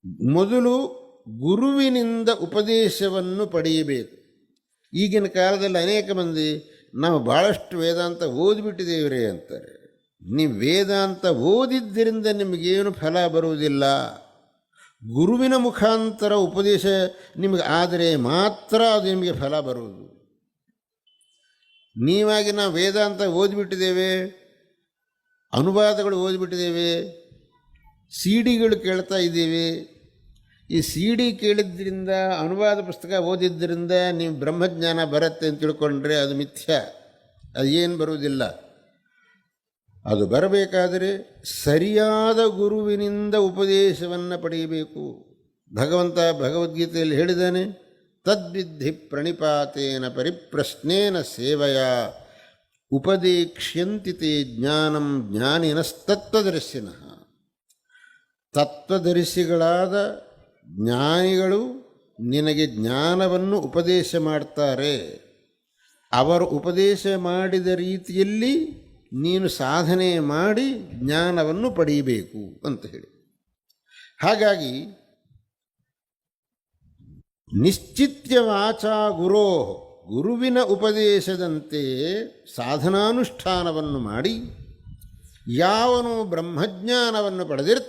ಮೊದಲು ಗುರುವಿನಿಂದ ಉಪದೇಶವನ್ನು ಪಡೆಯಬೇಕು. ಈಗಿನ ಕಾಲದಲ್ಲಿ ಅನೇಕ ಮಂದಿ ನಾವು ಭಾಳಷ್ಟು ವೇದಾಂತ ಓದಿಬಿಟ್ಟಿದ್ದೇವ್ರಿ ಅಂತಾರೆ. ನೀವು ವೇದಾಂತ ಓದಿದ್ದರಿಂದ ನಿಮಗೇನು ಫಲ ಬರುವುದಿಲ್ಲ. ಗುರುವಿನ ಮುಖಾಂತರ ಉಪದೇಶ ನಿಮಗೆ ಆದರೆ ಮಾತ್ರ ಅದು ನಿಮಗೆ ಫಲ ಬರುವುದು. ನೀವಾಗಿ ನಾವು ವೇದಾಂತ ಓದಿಬಿಟ್ಟಿದ್ದೇವೆ, ಅನುವಾದಗಳು ಓದಿಬಿಟ್ಟಿದ್ದೇವೆ, ಸಿ ಡಿಗಳು ಕೇಳ್ತಾ ಇದ್ದೀವಿ. ಈ ಸಿ ಡಿ ಕೇಳಿದ್ರಿಂದ, ಅನುವಾದ ಪುಸ್ತಕ ಓದಿದ್ದರಿಂದ ನೀವು ಬ್ರಹ್ಮಜ್ಞಾನ ಬರುತ್ತೆ ಅಂತ ತಿಳ್ಕೊಂಡ್ರೆ ಅದು ಮಿಥ್ಯ. ಅದು ಏನು ಬರುವುದಿಲ್ಲ. ಅದು ಬರಬೇಕಾದರೆ ಸರಿಯಾದ ಗುರುವಿನಿಂದ ಉಪದೇಶವನ್ನು ಪಡೆಯಬೇಕು. ಭಗವಂತ ಭಗವದ್ಗೀತೆಯಲ್ಲಿ ಹೇಳಿದ್ದಾನೆ, ತದ್ವಿಧಿ ಪ್ರಣಿಪಾತೇನ ಪರಿಪ್ರಶ್ನೇನ ಸೇವೆಯ ಉಪದೇಕ್ಷ್ಯಂತಿ ತೇ ಜ್ಞಾನಂ ಜ್ಞಾನಿನಸ್ತತ್ವದರ್ಶಿನಃ. ತತ್ವದರ್ಶಿಗಳಾದ ಜ್ಞಾನಿಗಳು ನಿನಗೆ ಜ್ಞಾನವನ್ನು ಉಪದೇಶ ಮಾಡ್ತಾರೆ. ಅವರು ಉಪದೇಶ ಮಾಡಿದ ರೀತಿಯಲ್ಲಿ ನೀನು ಸಾಧನೆ ಮಾಡಿ ಜ್ಞಾನವನ್ನು ಪಡೆಯಬೇಕು ಅಂತ ಹೇಳಿ. ಹಾಗಾಗಿ ನಿಶ್ಚಿತ್ಯ ವಾಚಾ ಗುರೋ, ಗುರುವಿನ ಉಪದೇಶದಂತೆ ಸಾಧನಾನುಷ್ಠಾನವನ್ನು ಮಾಡಿ ಯಾವನು ಬ್ರಹ್ಮಜ್ಞಾನವನ್ನು ಪಡೆದಿರ್ತಾನೆ